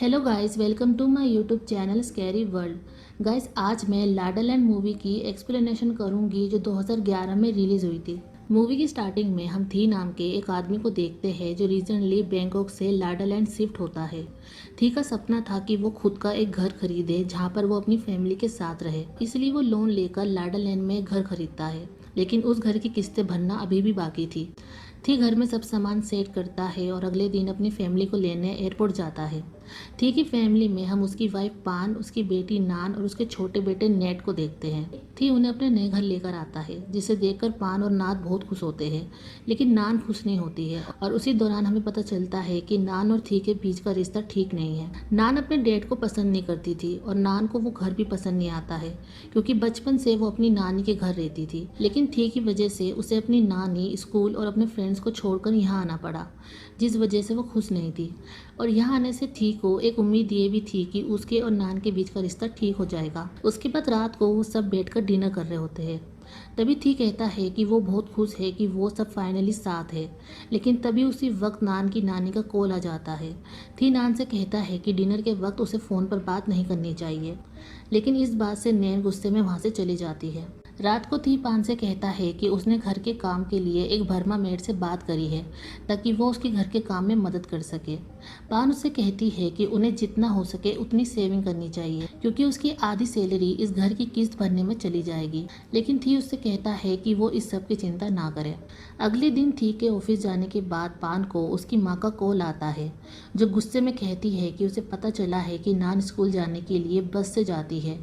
Hello guys, welcome to my YouTube channel scary world. Guys, आज मैं Lada land movie की explanation करूंगी जो 2011 में रिलीज़ हुई थी। मूवी की स्टार्टिंग में हम थी नाम के एक आदमी को देखते हैं जो रिसेंटली बैंकॉक से लाडा लैंड शिफ्ट होता है। थी का सपना था कि वो खुद का एक घर खरीदे जहां पर वो अपनी फैमिली के साथ रहे, इसलिए वो लोन लेकर लाडा लैंड में घर खरीदता है। लेकिन उस घर की किस्तें भरना अभी भी बाकी थी घर में सब सामान सेट करता है और अगले दिन अपनी फैमिली को लेने एयरपोर्ट जाता है। थी की फैमिली में हम उसकी वाइफ पान, उसकी बेटी नान और उसके छोटे बेटे नेट को देखते हैं। थी उन्हें अपने नए घर लेकर आता है, जिसे देखकर पान और नान बहुत खुश होते हैं, लेकिन नान खुश नहीं होती है। और उसी दौरान हमें पता चलता है कि नान और थी के बीच का रिश्ता ठीक नहीं है। नान अपने डैड को पसंद नहीं करती थी और नान को वो घर भी पसंद नहीं आता है, क्योंकि बचपन से वो अपनी नानी के घर रहती थी। लेकिन थी की वजह से उसे अपनी नानी, स्कूल और अपने फ्रेंड्स को छोड़कर यहाँ आना पड़ा, जिस वजह से वो खुश नहीं थी। और यहाँ आने से थी को एक उम्मीद ये भी थी कि उसके और नान के बीच का रिश्ता ठीक हो जाएगा। उसके बाद रात को वो सब बैठकर डिनर कर रहे होते हैं। तभी थी कहता है कि वो बहुत खुश है कि वो सब फाइनली साथ है। लेकिन तभी उसी वक्त नान की नानी का कॉल आ जाता है। थी नान से कहता है कि डिनर के वक्त उसे फ़ोन पर बात नहीं करनी चाहिए, लेकिन इस बात से नैन गुस्से में वहाँ से चली जाती है। रात को थी पान से कहता है कि उसने घर के काम के लिए एक भरमा मेड से बात करी है, ताकि वो उसके घर के काम में मदद कर सके। पान उससे कहती है कि उन्हें जितना हो सके उतनी सेविंग करनी चाहिए, क्योंकि उसकी आधी सैलरी इस घर की किस्त भरने में चली जाएगी। लेकिन थी उससे कहता है कि वो इस सब की चिंता ना करे। अगले दिन थी के ऑफिस जाने के बाद पान को उसकी माँ का कॉल आता है, जो गुस्से में कहती है कि उसे पता चला है कि नान स्कूल जाने के लिए बस से जाती है,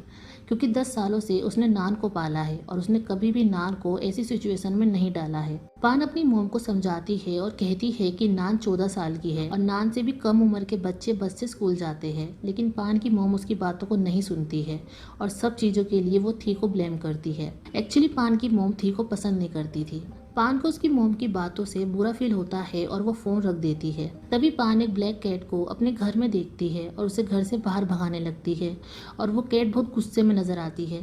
क्योंकि 10 सालों से उसने नान को पाला है और उसने कभी भी नान को ऐसी सिचुएशन में नहीं डाला है। पान अपनी मोम को समझाती है और कहती है कि नान 14 साल की है और नान से भी कम उम्र के बच्चे बस से स्कूल जाते हैं। लेकिन पान की मोम उसकी बातों को नहीं सुनती है और सब चीज़ों के लिए वो थी को ब्लेम करती है। एक्चुअली पान की मोम थी को पसंद नहीं करती थी। पान को उसकी मोम की बातों से बुरा फील होता है और वो फोन रख देती है। तभी पान एक ब्लैक कैट को अपने घर में देखती है और उसे घर से बाहर भगाने लगती है, और वो कैट बहुत गुस्से में नजर आती है।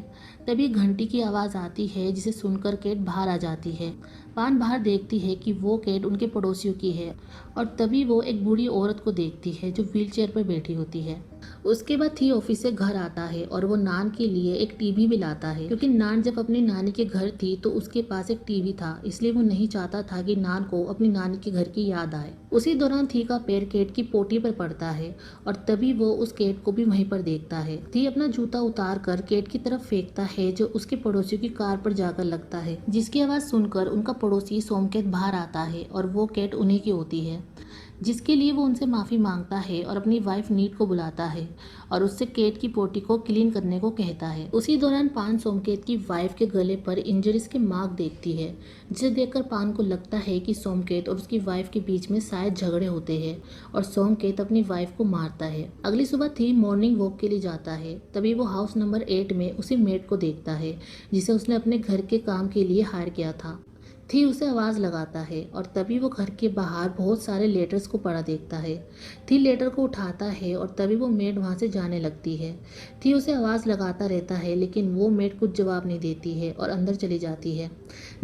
तभी घंटी की आवाज़ आती है, जिसे सुनकर कैट बाहर आ जाती है। पान बाहर देखती है कि वो कैट उनके पड़ोसियों की है, और तभी वो एक बूढ़ी औरत को देखती है जो व्हीलचेयर पर बैठी होती है। उसके बाद थी ऑफिस से घर आता है और वो नान के लिए एक टीवी भी लाता है, क्योंकि नान जब अपनी नानी के घर थी तो उसके पास एक टीवी था, इसलिए वो नहीं चाहता था कि नान को अपनी नानी के घर की याद आए। उसी दौरान थी का पैर कैट की पोटी पर पड़ता है और तभी वो उस कैट को भी वहीं पर देखता है। थी अपना जूता उतार कर कैट की तरफ फेंकता है, जो उसके पड़ोसियों की कार पर जाकर लगता है, जिसकी आवाज सुनकर उनका पड़ोसी सोमकेत बाहर आता है और वो कैट उन्हीं की होती है, जिसके लिए वो उनसे माफ़ी मांगता है और अपनी वाइफ नीट को बुलाता है और उससे केट की पोटी को क्लीन करने को कहता है। उसी दौरान पान सोमकेत की वाइफ के गले पर इंजरीज के मार्क देखती है, जिसे देखकर पान को लगता है कि सोमकेत और उसकी वाइफ के बीच में शायद झगड़े होते हैं और सोमकेत अपनी वाइफ को मारता है। अगली सुबह थी मॉर्निंग वॉक के लिए जाता है। तभी वो हाउस नंबर 8 में उसी मेड को देखता है, जिसे उसने अपने घर के काम के लिए हायर किया था। थी उसे आवाज़ लगाता है और तभी वो घर के बाहर बहुत सारे लेटर्स को पड़ा देखता है। थी लेटर को उठाता है और तभी वो मेड वहाँ से जाने लगती है। थी उसे आवाज़ लगाता रहता है, लेकिन वो मेड कुछ जवाब नहीं देती है और अंदर चली जाती है,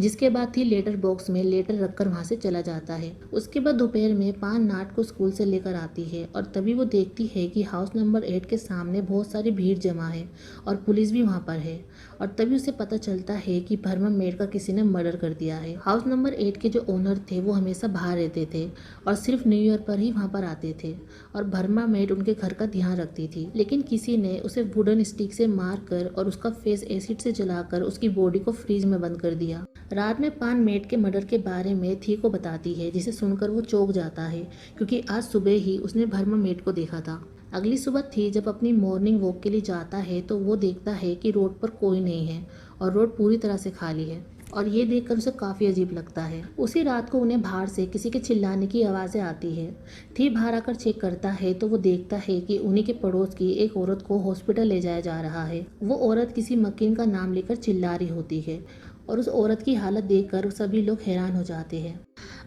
जिसके बाद थी लेटर बॉक्स में लेटर रखकर वहाँ से चला जाता है। उसके बाद दोपहर में पान नाट को स्कूल से लेकर आती है और तभी वो देखती है कि हाउस नंबर 8 के सामने बहुत सारी भीड़ जमा है और पुलिस भी वहाँ पर है। और तभी उसे पता चलता है कि भरमा मेड का किसी ने मर्डर कर दिया है। हाउस नंबर 8 के जो ओनर थे वो हमेशा बाहर रहते थे और सिर्फ न्यू ईयर पर ही वहाँ पर आते थे, और भरमा मेड उनके घर का ध्यान रखती थी। लेकिन किसी ने उसे वुडन स्टिक से मार कर और उसका फेस एसिड से जलाकर उसकी बॉडी को फ्रीज में बंद कर दिया। रात में पान मेड के मर्डर के बारे में थी को बताती है, जिसे सुनकर वो चौंक जाता है, क्योंकि आज सुबह ही उसने भरमा मेड को देखा था। अगली सुबह थी जब अपनी मॉर्निंग वॉक के लिए जाता है तो वो देखता है कि रोड पर कोई नहीं है और रोड पूरी तरह से खाली है, और ये देखकर उसे काफ़ी अजीब लगता है। उसी रात को उन्हें बाहर से किसी के चिल्लाने की आवाज़ें आती है। थी बाहर आकर चेक करता है तो वो देखता है कि उन्हीं के पड़ोस की एक औरत को हॉस्पिटल ले जाया जा रहा है। वो औरत किसी मकीन का नाम लेकर चिल्ला रही होती है और उस औरत की हालत देखकर सभी लोग हैरान हो जाते हैं।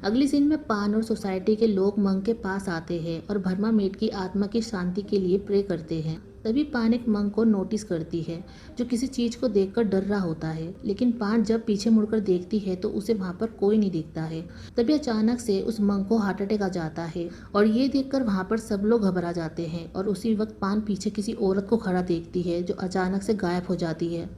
अगली सीन में पान और सोसाइटी के लोग मंक के पास आते हैं और भरमा मेड की आत्मा की शांति के लिए प्रे करते हैं। तभी पान एक मंक को नोटिस करती है जो किसी चीज को देखकर डर रहा होता है, लेकिन पान जब पीछे मुड़कर देखती है तो उसे वहां पर कोई नहीं दिखता है। तभी अचानक से उस मंक को हार्ट अटैक आ जाता है और ये देखकर वहां पर सब लोग घबरा जाते हैं और उसी वक्त पान पीछे किसी औरत को खड़ा देखती है जो अचानक से गायब हो जाती है।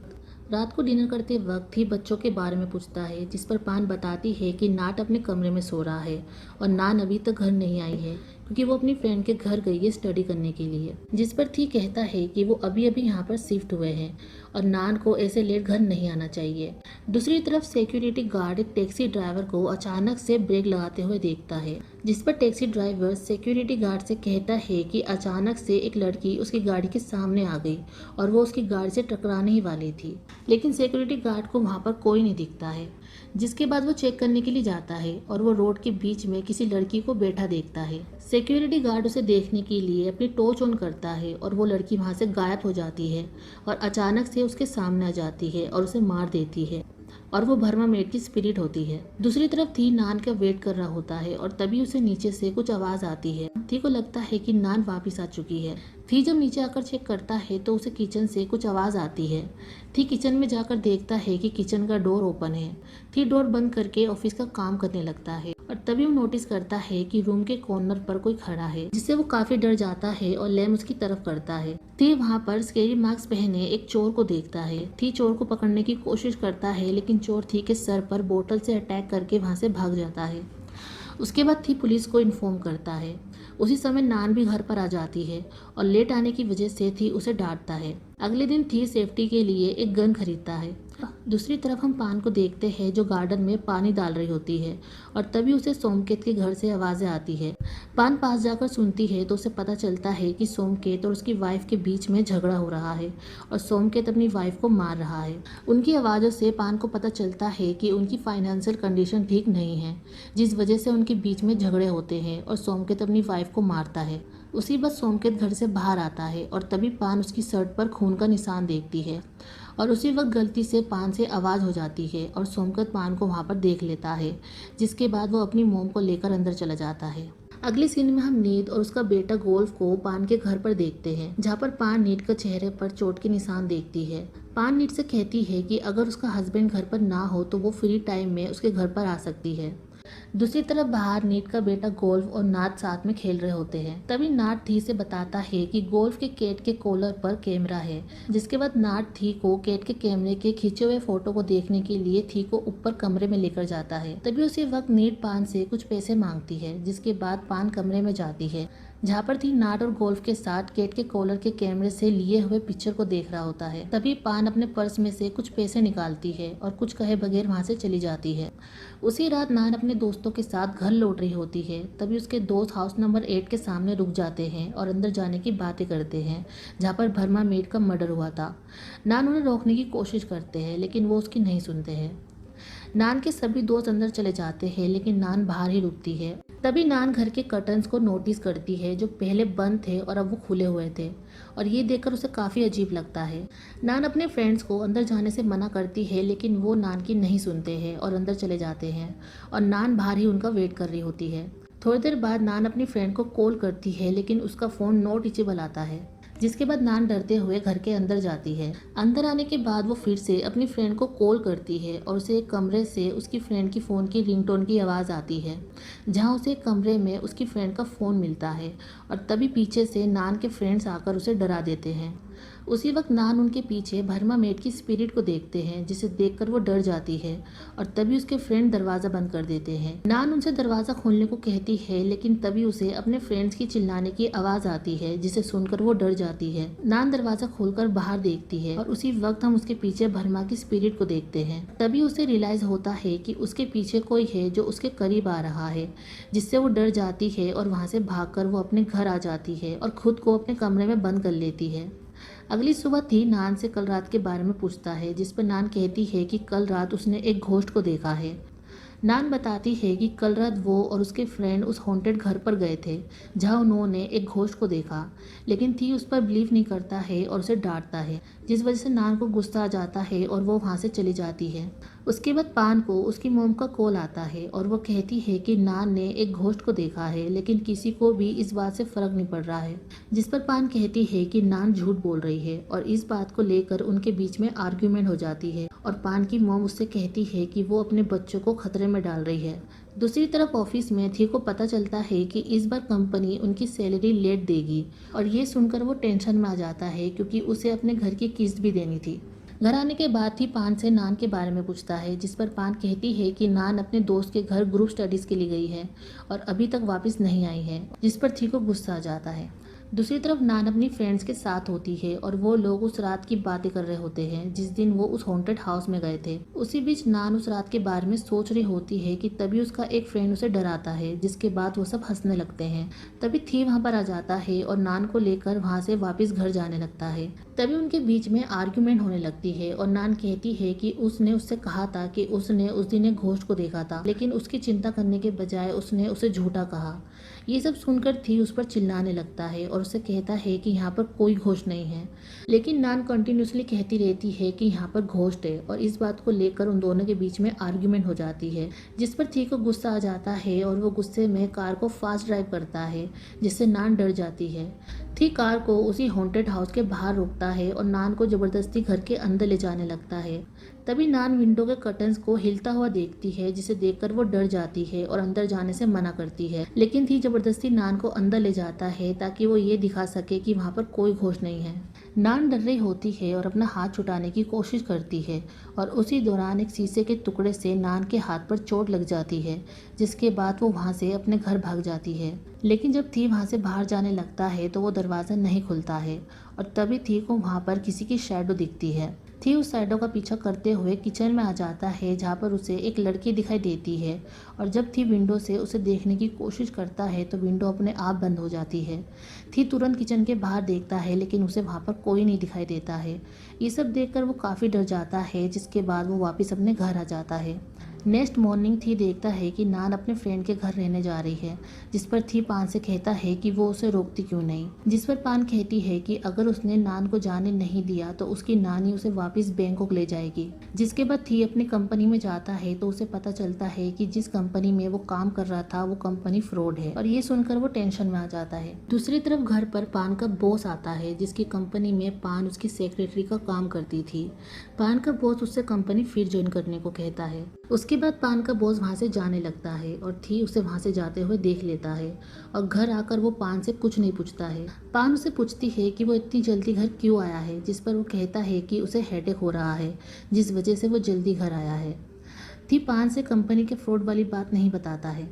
रात को डिनर करते वक्त ही बच्चों के बारे में पूछता है, जिस पर पान बताती है कि नाट अपने कमरे में सो रहा है और नान अभी तक घर नहीं आई है क्योंकि वो अपनी फ्रेंड के घर गई है स्टडी करने के लिए। जिस पर थी कहता है कि वो अभी अभी यहाँ पर शिफ्ट हुए हैं और नान को ऐसे लेट घर नहीं आना चाहिए। दूसरी तरफ सिक्योरिटी गार्ड एक टैक्सी ड्राइवर को अचानक से ब्रेक लगाते हुए देखता है, जिस पर टैक्सी ड्राइवर सिक्योरिटी गार्ड से कहता है कि अचानक से एक लड़की उसकी गाड़ी के सामने आ गई और वो उसकी गाड़ी से टकराने ही वाली थी, लेकिन सिक्योरिटी गार्ड को वहाँ पर कोई नहीं दिखता है। जिसके बाद वो चेक करने के लिए जाता है और वो रोड के बीच में किसी लड़की को बैठा देखता है। सिक्योरिटी गार्ड उसे देखने के लिए अपनी टॉर्च ऑन करता है और वो लड़की वहाँ से गायब हो जाती है और अचानक से उसके सामने आ जाती है और उसे मार देती है और वो भरमा मेड की स्पिरिट होती है। दूसरी तरफ थी नान का वेट कर रहा होता है और तभी उसे नीचे से कुछ आवाज आती है। थी को लगता है कि नान वापस आ चुकी है। थी जब नीचे आकर चेक करता है तो उसे किचन से कुछ आवाज आती है। थी किचन में जाकर देखता है कि किचन का डोर ओपन है। थी डोर बंद करके ऑफिस का काम करने लगता है और तभी वो नोटिस करता है कि रूम के कॉर्नर पर कोई खड़ा है, जिससे वो काफी डर जाता है और लैम उसकी तरफ करता है। थी वहाँ पर स्केरी मास्क पहने एक चोर को देखता है। थी चोर को पकड़ने की कोशिश करता है, लेकिन चोर थी के सर पर बोतल से अटैक करके वहाँ से भाग जाता है। उसके बाद थी पुलिस को इन्फॉर्म करता है। उसी समय नान भी घर पर आ जाती है और लेट आने की वजह से थी उसे डांटता है। अगले दिन थी सेफ्टी के लिए एक गन खरीदता है। दूसरी तरफ हम पान को देखते हैं जो गार्डन में पानी डाल रही होती है और तभी उसे सोमकेत के घर से आवाजें आती है। पान पास जाकर सुनती है तो उसे पता चलता है कि सोमकेत और उसकी वाइफ के बीच में झगड़ा हो रहा है और सोमकेत अपनी वाइफ को मार रहा है। उनकी आवाज़ों से पान को पता चलता है कि उनकी फाइनेंशियल कंडीशन ठीक नहीं है, जिस वजह से उनके बीच में झगड़े होते हैं और सोमकेत अपनी वाइफ को मारता है। उसी वक्त सोमकेत घर से बाहर आता है और तभी पान उसकी शर्ट पर खून का निशान देखती है और उसी वक्त गलती से पान से आवाज़ हो जाती है और सोमकेत पान को वहाँ पर देख लेता है, जिसके बाद वो अपनी मोम को लेकर अंदर चला जाता है। अगली सीन में हम नीत और उसका बेटा गोल्फ को पान के घर पर देखते हैं, जहाँ पर पान नीत के चेहरे पर चोट के निशान देखती है। पान नीत से कहती है कि अगर उसका हस्बैंड घर पर ना हो तो वो फ्री टाइम में उसके घर पर आ सकती है। दूसरी तरफ बाहर नीट का बेटा गोल्फ और नाथ साथ में खेल रहे होते हैं। तभी नाथ थी से बताता है कि गोल्फ के केट के कॉलर पर कैमरा है, जिसके बाद नाथ थी को केट के कैमरे के खींचे हुए फोटो को देखने के लिए थी को ऊपर कमरे में लेकर जाता है। तभी उसी वक्त नीट पान से कुछ पैसे मांगती है, जिसके बाद पान कमरे में जाती है, जहाँ पर थी नाट और गोल्फ के साथ केट के कॉलर के कैमरे से लिए हुए पिक्चर को देख रहा होता है। तभी पान अपने पर्स में से कुछ पैसे निकालती है और कुछ कहे बगैर वहाँ से चली जाती है। उसी रात नान अपने दोस्तों के साथ घर लौट रही होती है। तभी उसके दोस्त हाउस नंबर 8 के सामने रुक जाते हैं और अंदर जाने की बातें करते हैं, जहाँ पर भरमा मेड का मर्डर हुआ था। नान उन्हें रोकने की कोशिश करते हैं, लेकिन वो उसकी नहीं सुनते हैं। नान के सभी दोस्त अंदर चले जाते हैं, लेकिन नान बाहर ही रुकती है। तभी नान घर के कर्टन्स को नोटिस करती है, जो पहले बंद थे और अब वो खुले हुए थे, और ये देखकर उसे काफ़ी अजीब लगता है। नान अपने फ्रेंड्स को अंदर जाने से मना करती है, लेकिन वो नान की नहीं सुनते हैं और अंदर चले जाते हैं, और नान बाहर ही उनका वेट कर रही होती है। थोड़ी देर बाद नान अपनी फ्रेंड को कॉल करती है, लेकिन उसका फ़ोन नॉट रीचेबल आता है, जिसके बाद नान डरते हुए घर के अंदर जाती है। अंदर आने के बाद वो फिर से अपनी फ्रेंड को कॉल करती है और उसे एक कमरे से उसकी फ्रेंड की फ़ोन की रिंगटोन की आवाज़ आती है, जहां उसे कमरे में उसकी फ्रेंड का फ़ोन मिलता है, और तभी पीछे से नान के फ्रेंड्स आकर उसे डरा देते हैं। उसी वक्त नान उनके पीछे भरमा मेड की स्पिरिट को देखते हैं, जिसे देखकर वो डर जाती है, और तभी उसके फ्रेंड दरवाज़ा बंद कर देते हैं। नान उनसे दरवाज़ा खोलने को कहती है, लेकिन तभी उसे अपने फ्रेंड्स की चिल्लाने की आवाज़ आती है, जिसे सुनकर वो डर जाती है। नान दरवाज़ा खोलकर बाहर देखती है और उसी वक्त हम उसके पीछे भरमा की स्पिरिट को देखते हैं। तभी उसे रियलाइज होता है कि उसके पीछे कोई है जो उसके करीब आ रहा है, जिससे वो डर जाती है और वहाँ से भागकर वो अपने घर आ जाती है और खुद को अपने कमरे में बंद कर लेती है। अगली सुबह थी नान से कल रात के बारे में पूछता है, जिस पर नान कहती है कि कल रात उसने एक घोस्ट को देखा है। नान बताती है कि कल रात वो और उसके फ्रेंड उस हॉन्टेड घर पर गए थे, जहां उन्होंने एक घोस्ट को देखा, लेकिन थी उस पर बिलीव नहीं करता है और उसे डांटता है, जिस वजह से नान को गुस्सा आ जाता है और वो वहां से चली जाती है। उसके बाद पान को उसकी मोम का कॉल आता है और वो कहती है कि नान ने एक घोस्ट को देखा है, लेकिन किसी को भी इस बात से फर्क नहीं पड़ रहा है। जिस पर पान कहती है कि नान झूठ बोल रही है और इस बात को लेकर उनके बीच में आर्ग्यूमेंट हो जाती है और पान की मोम उससे कहती है कि वो अपने बच्चों को खतरे में डाल रही है। दूसरी तरफ ऑफिस में थी को पता चलता है कि इस बार कंपनी उनकी सैलरी लेट देगी और ये सुनकर वो टेंशन में आ जाता है क्योंकि उसे अपने घर की किस्त भी देनी थी। घर आने के बाद थी पान से नान के बारे में पूछता है, जिस पर पान कहती है कि नान अपने दोस्त के घर ग्रुप स्टडीज के लिए गई है और अभी तक वापस नहीं आई है, जिस पर थी को गुस्सा आ जाता है। दूसरी तरफ नान अपनी फ्रेंड्स के साथ होती है और वो लोग उस रात की बातें कर रहे होते हैं जिस दिन वो उस हॉन्टेड हाउस में गए थे। उसी बीच नान उस रात के बारे में सोच रही होती है कि तभी उसका एक फ्रेंड उसे डराता है, जिसके बाद वो सब हंसने लगते हैं। तभी थी वहाँ पर आ जाता है और नान को लेकर वहाँ से वापस घर जाने लगता है। तभी उनके बीच में आर्ग्यूमेंट होने लगती है और नान कहती है कि उसने उससे कहा था कि उसने उस दिन एक घोस्ट को देखा था, लेकिन उसकी चिंता करने के बजाय उसने उसे झूठा कहा। ये सब सुनकर थी उस पर चिल्लाने लगता है और उसे कहता है कि यहाँ पर कोई घोस्ट नहीं है, लेकिन नान कंटिन्यूसली कहती रहती है कि यहाँ पर घोस्ट है और इस बात को लेकर उन दोनों के बीच में आर्ग्यूमेंट हो जाती है, जिस पर थी को गुस्सा आ जाता है और वो गुस्से में कार को फास्ट ड्राइव करता है, जिससे नान डर जाती है। थी कार को उसी हॉन्टेड हाउस के बाहर रोकता है और नान को जबरदस्ती घर के अंदर ले जाने लगता है। तभी नान विंडो के कर्टन्स को हिलता हुआ देखती है, जिसे देखकर वो डर जाती है और अंदर जाने से मना करती है, लेकिन थी जबरदस्ती नान को अंदर ले जाता है ताकि वो ये दिखा सके कि वहाँ पर कोई घोस्ट नहीं है। नान डर रही होती है और अपना हाथ छुटाने की कोशिश करती है और उसी दौरान एक शीशे के टुकड़े से नान के हाथ पर चोट लग जाती है, जिसके बाद वो वहाँ से अपने घर भाग जाती है। लेकिन जब थी वहाँ से बाहर जाने लगता है तो वो दरवाज़ा नहीं खुलता है और तभी थी को वहाँ पर किसी की शैडो दिखती है। थी उस शैडो का पीछा करते हुए किचन में आ जाता है, जहाँ पर उसे एक लड़की दिखाई देती है और जब थी विंडो से उसे देखने की कोशिश करता है तो विंडो अपने आप बंद हो जाती है। थी तुरंत किचन के बाहर देखता है, लेकिन उसे वहाँ पर कोई नहीं दिखाई देता है। ये सब देखकर वो काफ़ी डर जाता है, जिसके बाद वो वापस अपने घर आ जाता है। नेक्स्ट मॉर्निंग थी देखता है कि नान अपने फ्रेंड के घर रहने जा रही है, जिस पर थी पान से कहता है कि वो उसे रोकती क्यों नहीं, जिस पर पान कहती है कि अगर उसने नान को जाने नहीं दिया तो उसकी नानी उसे वापस बैंकॉक ले जाएगी। जिसके बाद थी अपनी कंपनी में जाता है तो उसे पता चलता है कि जिस कंपनी में वो काम कर रहा था वो कंपनी फ्रॉड है और ये सुनकर वो टेंशन में आ जाता है। दूसरी तरफ घर पर पान का बॉस आता है, जिसकी कंपनी में पान उसकी सेक्रेटरी का काम करती थी। पान का बॉस उससे कंपनी फिर ज्वाइन करने को कहता है। उसके बाद पान का बॉस वहाँ से जाने लगता है और थी उसे वहाँ से जाते हुए देख लेता है और घर आकर वो पान से कुछ नहीं पूछता है। पान उसे पूछती है कि वो इतनी जल्दी घर क्यों आया है, जिस पर वो कहता है कि उसे हेडेक हो रहा है, जिस वजह से वो जल्दी घर आया है। थी पान से कंपनी के फ्रॉड वाली बात नहीं बताता है।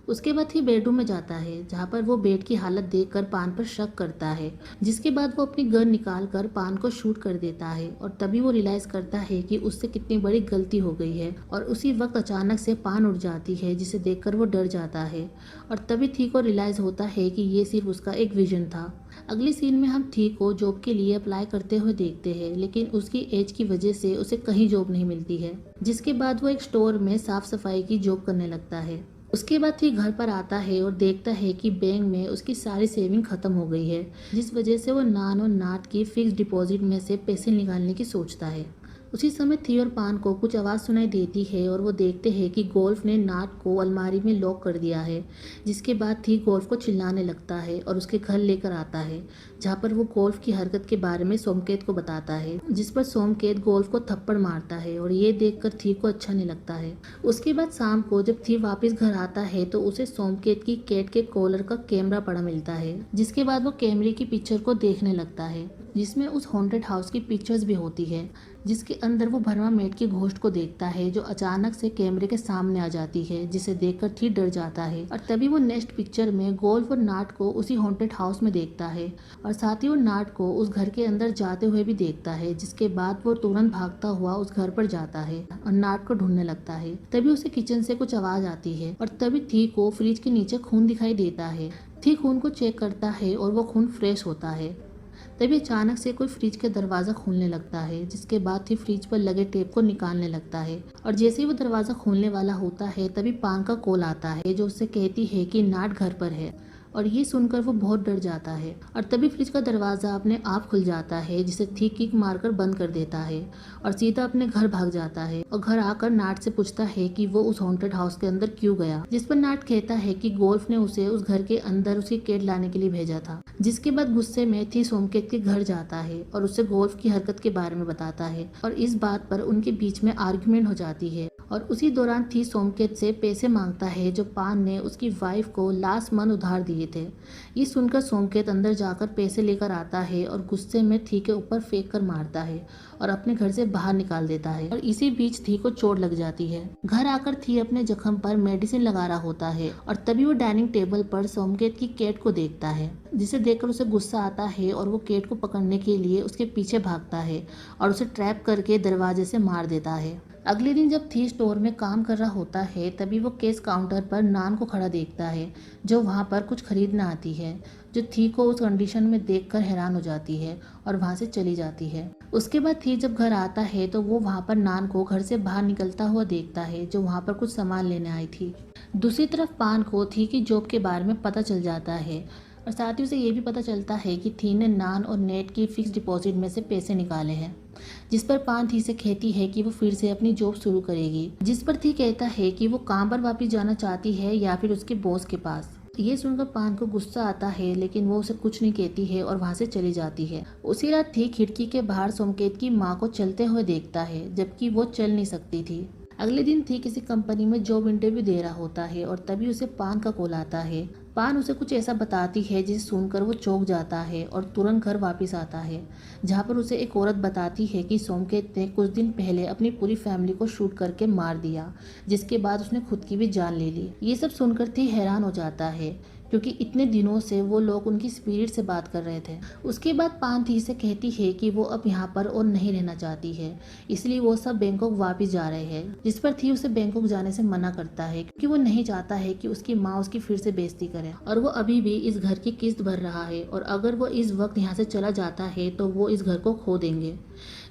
उसके बाद ही बेडरूम में जाता है, जहाँ पर वो बेड की हालत देखकर पान पर शक करता है, जिसके बाद वो अपनी गन निकाल कर पान को शूट कर देता है और तभी वो रियलाइज करता है कि उससे कितनी बड़ी गलती हो गई है और उसी वक्त अचानक से पान उड़ जाती है, जिसे देखकर वो डर जाता है और तभी थी को रियलाइज होता है कि ये सिर्फ उसका एक विजन था। अगली सीन में हम थी को जॉब के लिए अप्लाई करते हुए देखते हैं, लेकिन उसकी एज की वजह से उसे कहीं जॉब नहीं मिलती है, जिसके बाद वो एक स्टोर में साफ सफाई की जॉब करने लगता है। उसके बाद ही घर पर आता है और देखता है कि बैंक में उसकी सारी सेविंग खत्म हो गई है, जिस वजह से वो नान और नाट की फिक्स डिपॉजिट में से पैसे निकालने की सोचता है। उसी समय थी और पान को कुछ आवाज़ सुनाई देती है और वो देखते हैं कि गोल्फ ने नाट को अलमारी में लॉक कर दिया है, जिसके बाद थी गोल्फ को चिल्लाने लगता है और उसके घर लेकर आता है, जहाँ पर वो गोल्फ की हरकत के बारे में सोमकेत को बताता है, जिस पर सोमकेत गोल्फ को थप्पड़ मारता है और ये देखकर थी को अच्छा नहीं लगता है। उसके बाद शाम को जब थी वापस घर आता है तो उसे सोमकेत की कैट के कॉलर का कैमरा पड़ा मिलता है, जिसके बाद वो कैमरे की पिक्चर को देखने लगता है, जिसमें उस हॉन्टेड हाउस की पिक्चर्स भी होती है, जिसके अंदर वो भरमा मेट की घोस्ट को देखता है जो अचानक से कैमरे के सामने आ जाती है, जिसे देखकर थी डर जाता है और तभी वो नेक्स्ट पिक्चर में गोल्फ और नाट को उसी हॉन्टेड हाउस में देखता है और साथ ही वो नाट को उस घर के अंदर जाते हुए भी देखता है, जिसके बाद वो तुरंत भागता हुआ उस घर पर जाता है और नाट को ढूंढने लगता है। तभी उसे किचन से कुछ आवाज आती है और तभी थी को फ्रिज के नीचे खून दिखाई देता है। थी खून को चेक करता है और वो खून फ्रेश होता है। तभी अचानक से कोई फ्रिज का दरवाज़ा खोलने लगता है, जिसके बाद ही फ्रिज पर लगे टेप को निकालने लगता है और जैसे ही वो दरवाज़ा खोलने वाला होता है तभी पान का कॉल आता है, जो उससे कहती है कि नाट घर पर है और ये सुनकर वो बहुत डर जाता है और तभी फ्रिज का दरवाज़ा अपने आप खुल जाता है, जिसे थी किक मारकर बंद कर देता है और सीधा अपने घर भाग जाता है और घर आकर नाट से पूछता है कि वो उस हॉन्टेड हाउस के अंदर क्यों गया, जिस पर नाट कहता है कि गोल्फ ने उसे उस घर के अंदर उसकी केट लाने के लिए भेजा था। जिसके बाद गुस्से में थी सोमकेत के घर जाता है और उससे गोल्फ की हरकत के बारे में बताता है और इस बात पर उनके बीच में आर्ग्यूमेंट हो जाती है और उसी दौरान थी सोमकेत से पैसे मांगता है जो पान ने उसकी वाइफ को लास्ट मंथ उधार दिए थे। ये सुनकर सोमकेत अंदर जाकर पैसे लेकर आता है और गुस्से में थी के ऊपर फेंक कर मारता है और अपने घर से बाहर निकाल देता है और इसी बीच थी को चोट लग जाती है। घर आकर थी अपने जख्म पर मेडिसिन लगा रहा होता है और तभी वो डाइनिंग टेबल पर सोमकेत की कैट को देखता है, जिसे देखकर उसे गुस्सा आता है और वो कैट को पकड़ने के लिए उसके पीछे भागता है और उसे ट्रैप करके दरवाजे से मार देता है। अगले दिन जब थी स्टोर में काम कर रहा होता है तभी वो केस काउंटर पर नान को खड़ा देखता है, जो वहाँ पर कुछ खरीदने आती है, जो थी को उस कंडीशन में देखकर हैरान हो जाती है और वहाँ से चली जाती है। उसके बाद थी जब घर आता है तो वो वहाँ पर नान को घर से बाहर निकलता हुआ देखता है, जो वहाँ पर कुछ सामान लेने आई थी। दूसरी तरफ पान को थी की जॉब के बारे में पता चल जाता है और साथ ही उसे ये भी पता चलता है कि थी ने नान और नेट की फिक्स डिपॉजिट में से पैसे निकाले हैं, जिस पर पान थी से कहती है कि वो फिर से अपनी जॉब शुरू करेगी, जिस पर थी कहता है कि वो काम पर वापस जाना चाहती है या फिर उसके बॉस के पास। ये सुनकर पान को गुस्सा आता है लेकिन वो उसे कुछ नहीं कहती है और वहाँ से चली जाती है। उसी रात थी खिड़की के बाहर सोमकेत की माँ को चलते हुए देखता है, जबकि वो चल नहीं सकती थी। अगले दिन थी किसी कंपनी में जॉब इंटरव्यू दे रहा होता है और तभी उसे पान का कॉल आता है। पान उसे कुछ ऐसा बताती है जिसे सुनकर वो चौंक जाता है और तुरंत घर वापस आता है, जहाँ पर उसे एक औरत बताती है कि सोमकेत ने कुछ दिन पहले अपनी पूरी फैमिली को शूट करके मार दिया, जिसके बाद उसने खुद की भी जान ले ली। ये सब सुनकर थी हैरान हो जाता है, क्योंकि इतने दिनों से वो लोग उनकी स्पिरिट से बात कर रहे थे। उसके बाद पान थी से कहती है कि वो अब यहाँ पर और नहीं रहना चाहती है, इसलिए वो सब बैंकॉक वापस जा रहे हैं, जिस पर थी उसे बैंकॉक जाने से मना करता है क्योंकि वो नहीं चाहता है कि उसकी माँ उसकी फिर से बेइज्जती करे और वो अभी भी इस घर की किस्त भर रहा है और अगर वो इस वक्त यहाँ से चला जाता है तो वो इस घर को खो देंगे।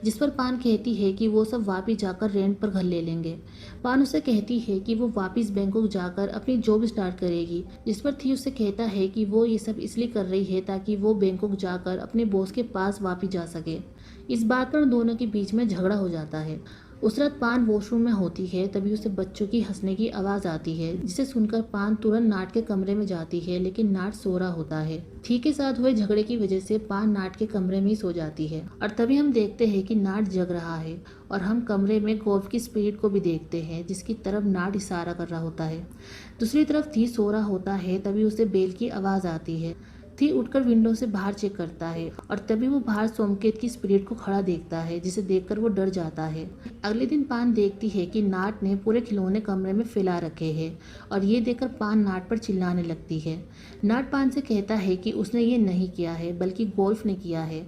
जिस पर पान कहती है कि वो सब वापस जाकर रेंट पर घर ले लेंगे। पान उसे कहती है कि वो वापस बैंकॉक जाकर अपनी जॉब स्टार्ट करेगी, जिस पर थी उससे कहता है कि वो ये सब इसलिए कर रही है ताकि वो बैंकॉक जाकर अपने बॉस के पास वापस जा सके। इस बात पर दोनों के बीच में झगड़ा हो जाता है। उस रात पान वॉशरूम में होती है तभी उसे बच्चों की हंसने की आवाज आती है, जिसे सुनकर पान तुरंत नाट के कमरे में जाती है, लेकिन नाट सो रहा होता है। थी के साथ हुए झगड़े की वजह से पान नाट के कमरे में ही सो जाती है और तभी हम देखते हैं कि नाट जग रहा है और हम कमरे में गोल्फ की स्पिरिट को भी देखते हैं, जिसकी तरफ नाट इशारा कर रहा होता है। दूसरी तरफ थी सो रहा होता है तभी उसे बेल की आवाज आती है। थी उठकर विंडो से बाहर चेक करता है और तभी वो बाहर सोमकेत की स्पिरिट को खड़ा देखता है, जिसे देखकर वो डर जाता है। अगले दिन पान देखती है कि नाट ने पूरे खिलौने कमरे में फैला रखे हैं और ये देखकर पान नाट पर चिल्लाने लगती है। नाट पान से कहता है कि उसने ये नहीं किया है बल्कि गोल्फ ने किया है।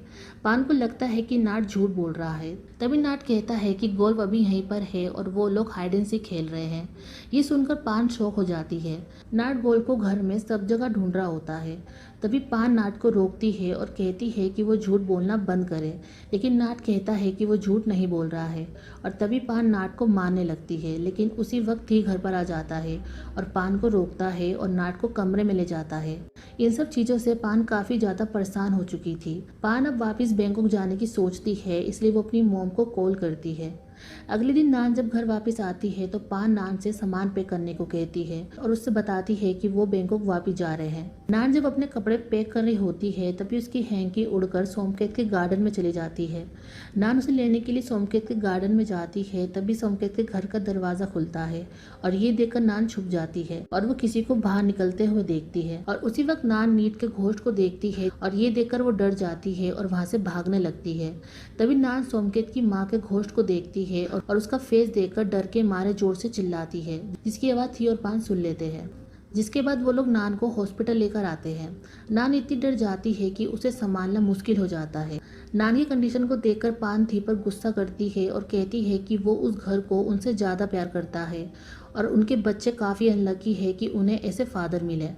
पान को लगता है कि नाट झूठ बोल रहा है। तभी नाट कहता है कि गोल्फ अभी यहीं पर है और वो लोग हाइड एंड सीक खेल रहे हैं। ये सुनकर पान शॉक हो जाती है। नाट गोल्फ को घर में सब जगह ढूंढ रहा होता है। तभी पान नाट को रोकती है और कहती है कि वो झूठ बोलना बंद करे, लेकिन नाट कहता है कि वो झूठ नहीं बोल रहा है और तभी पान नाट को मारने लगती है, लेकिन उसी वक्त ही घर पर आ जाता है और पान को रोकता है और नाट को कमरे में ले जाता है। इन सब चीज़ों से पान काफ़ी ज़्यादा परेशान हो चुकी थी। पान अब वापस बैंकॉक जाने की सोचती है, इसलिए वो अपनी मॉम को कॉल करती है। अगले दिन नान जब घर वापस आती है तो पान नान से सामान पैक करने को कहती है और उससे बताती है कि वो बैंकॉक वापस जा रहे हैं। नान जब अपने कपड़े पैक कर रही होती है तभी उसकी हैंकी उड़कर सोमकेत के गार्डन में चली जाती है। नान उसे लेने के लिए सोमकेत के गार्डन में जाती है तभी सोमकेत के घर का दरवाजा खुलता है और ये देखकर नान छुप जाती है और वो किसी को बाहर निकलते हुए देखती है और उसी वक्त नान नीट के घोस्ट को देखती है और ये देखकर वो डर जाती है और वहाँ से भागने लगती है। तभी नान सोमकेत की माँ के घोस्ट को देखती है और उसका फेस देखकर डर के मारे जोर से चिल्लाती है, जिसकी आवाज थी और पान सुन लेते हैं। जिसके बाद वो लोग नान को हॉस्पिटल लेकर आते हैं। नान इतनी डर जाती है कि उसे संभालना मुश्किल हो जाता है। नान की कंडीशन को देखकर पान थी पर गुस्सा करती है और कहती है कि वो उस घर को उनसे ज़्यादा प्यार करता है और उनके बच्चे काफ़ी अनलकी है कि उन्हें ऐसे फादर मिले।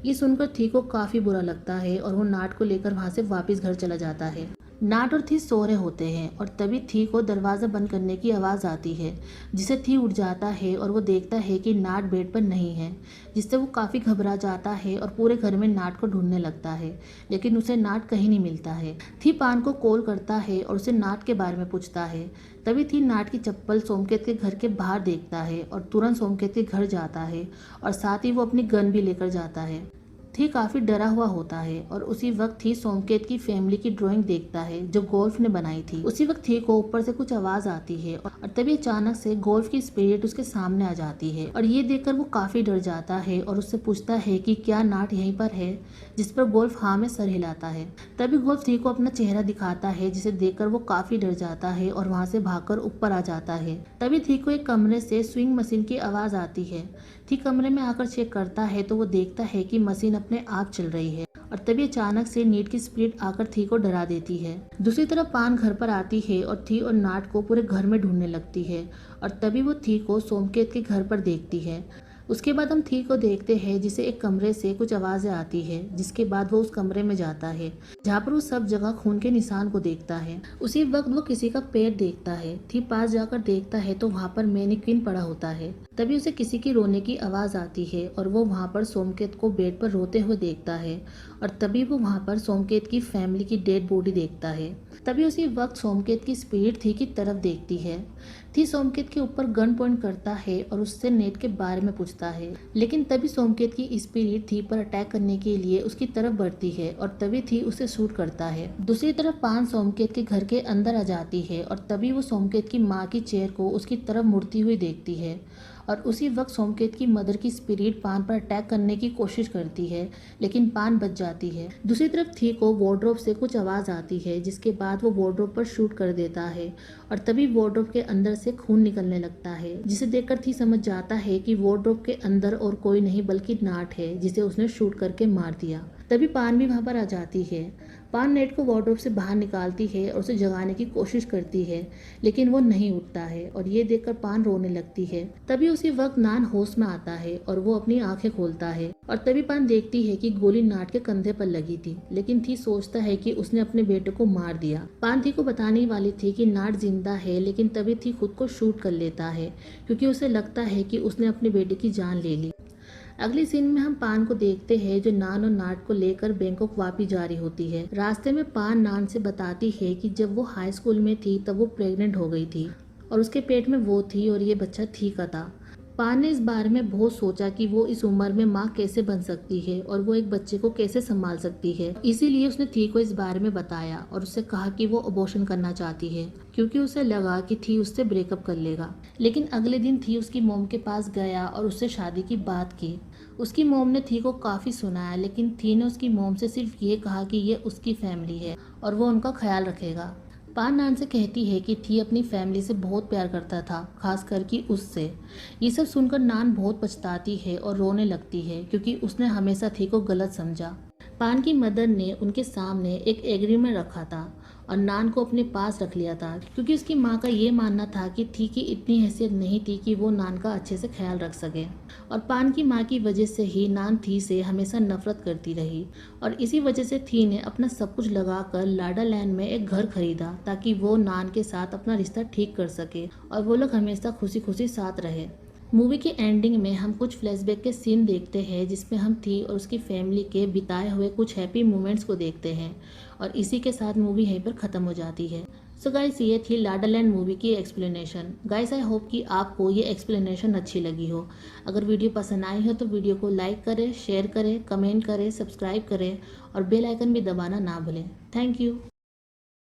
ये सुनकर थी को काफ़ी बुरा लगता है और वो नाट को लेकर वहाँ से वापस घर चला जाता है। नाट और थी सो रहे होते हैं और तभी थी को दरवाज़ा बंद करने की आवाज़ आती है, जिससे थी उठ जाता है और वो देखता है कि नाट बेड पर नहीं है, जिससे वो काफ़ी घबरा जाता है और पूरे घर में नाट को ढूंढने लगता है, लेकिन उसे नाट कहीं नहीं मिलता है। थी पान को कॉल करता है और उसे नाट के बारे में पूछता है। तभी थी नाट की चप्पल सोमकेत के घर के बाहर देखता है और तुरंत सोमकेत के घर जाता है और साथ ही वो अपनी गन भी लेकर जाता है। थी काफ़ी डरा हुआ होता है और उसी वक्त थी सोमकेत की फैमिली की ड्राइंग देखता है जो गोल्फ ने बनाई थी। उसी वक्त थी को ऊपर से कुछ आवाज आती है और तभी अचानक से गोल्फ की स्पिरिट उसके सामने आ जाती है और ये देखकर वो काफ़ी डर जाता है और उससे पूछता है कि क्या नाट यहीं पर है, जिस पर गोल्फ हाँ में सर हिलाता है। तभी गोल्फ थी को अपना चेहरा दिखाता है, जिसे देखकर वो काफ़ी डर जाता है और वहाँ से भागकर ऊपर आ जाता है। तभी थी को एक कमरे से स्विंग मशीन की आवाज़ आती है। थी कमरे में आकर चेक करता है तो वो देखता है कि मशीन अपने आप चल रही है और तभी अचानक से नीट की स्पिरिट आकर थी को डरा देती है। दूसरी तरफ पान घर पर आती है और थी और नाट को पूरे घर में ढूंढने लगती है और तभी वो थी को सोमकेत के घर पर देखती है। उसके बाद हम थी को देखते हैं जिसे एक कमरे से कुछ आवाज़ें आती है, जिसके बाद वो उस कमरे में जाता है जहाँ पर वो सब जगह खून के निशान को देखता है। उसी वक्त वो किसी का पेट देखता है। थी पास जाकर देखता है तो वहाँ पर मैनीक्विन पड़ा होता है। तभी उसे किसी की रोने की आवाज़ आती है और वो वहाँ पर सोमकेत को बेड पर रोते हुए देखता है और तभी वो वहाँ पर सोमकेत की फैमिली की डेड बॉडी देखता है। तभी उसी वक्त सोमकेत की स्पिरिट थी की तरफ देखती है। थी सोमकेत के ऊपर गन पॉइंट करता है और उससे नेट के बारे में पूछता है, लेकिन तभी सोमकेत की स्पिरिट थी पर अटैक करने के लिए उसकी तरफ बढ़ती है और तभी थी उसे शूट करता है। दूसरी तरफ पान सोमकेत के घर के अंदर आ जाती है और तभी वो सोमकेत की माँ की चेयर को उसकी तरफ मुड़ती हुई देखती है और उसी वक्त सोमकेत की मदर की स्पिरिट पान पर अटैक करने की कोशिश करती है, लेकिन पान बच जाती है। दूसरी तरफ थी को वार्डरोब से कुछ आवाज़ आती है, जिसके बाद वो वार्डरोब पर शूट कर देता है और तभी वार्डरोब के अंदर से खून निकलने लगता है, जिसे देखकर थी समझ जाता है कि वार्डरोब के अंदर और कोई नहीं बल्कि नाट है, जिसे उसने शूट करके मार दिया। तभी पान भी वहाँ पर आ जाती है। पान नेट को वार्डरोब से बाहर निकालती है और उसे जगाने की कोशिश करती है, लेकिन वो नहीं उठता है और ये देखकर पान रोने लगती है। तभी उसी वक्त नान होश में आता है और वो अपनी आंखें खोलता है और तभी पान देखती है कि गोली नाट के कंधे पर लगी थी, लेकिन थी सोचता है कि उसने अपने बेटे को मार दिया। पान थी को बताने वाली थी कि नाट जिंदा है, लेकिन तभी थी खुद को शूट कर लेता है क्योंकि उसे लगता है कि उसने अपने बेटे की जान ले ली। अगली सीन में हम पान को देखते हैं जो नान और नाट को लेकर बैंकॉक वापस जा रही होती है। रास्ते में पान नान से बताती है कि जब वो हाई स्कूल में थी तब वो प्रेग्नेंट हो गई थी और उसके पेट में वो थी और ये बच्चा थी का था। पान ने इस बारे में बहुत सोचा कि वो इस उम्र में माँ कैसे बन सकती है और वो एक बच्चे को कैसे संभाल सकती है। इसीलिए उसने थी को इस बारे में बताया और उससे कहा कि वो अबॉर्शन करना चाहती है क्योंकि उसे लगा कि थी उससे ब्रेकअप कर लेगा। लेकिन अगले दिन थी उसकी मोम के पास गया और उससे शादी की बात की। उसकी मोम ने थी को काफ़ी सुनाया, लेकिन थी ने उसकी मोम से सिर्फ ये कहा कि ये उसकी फैमिली है और वो उनका ख्याल रखेगा। पान नान से कहती है कि थी अपनी फैमिली से बहुत प्यार करता था, खास करके उससे। ये सब सुनकर नान बहुत पछताती है और रोने लगती है क्योंकि उसने हमेशा थी को गलत समझा। पान की मदर ने उनके सामने एक एग्रीमेंट रखा था और नान को अपने पास रख लिया था क्योंकि उसकी माँ का ये मानना था कि थी की इतनी हैसियत नहीं थी कि वो नान का अच्छे से ख्याल रख सके और पान की माँ की वजह से ही नान थी से हमेशा नफरत करती रही और इसी वजह से थी ने अपना सब कुछ लगाकर लाडा लैंड में एक घर खरीदा ताकि वो नान के साथ अपना रिश्ता ठीक कर सके और वो लोग हमेशा खुशी खुशी साथ रहे। मूवी की एंडिंग में हम कुछ फ्लैशबैक के सीन देखते हैं जिसमें हम थी और उसकी फैमिली के बिताए हुए कुछ हैप्पी मोमेंट्स को देखते हैं और इसी के साथ मूवी यहीं पर ख़त्म हो जाती है। सो गाइस, ये थी लाडा लैंड मूवी की एक्सप्लेनेशन। गाइस, आई होप कि आपको ये एक्सप्लेनेशन अच्छी लगी हो। अगर वीडियो पसंद आई हो तो वीडियो को लाइक करें, शेयर करें, कमेंट करें, सब्सक्राइब करें और बेल आइकन भी दबाना ना भूलें। Thank you.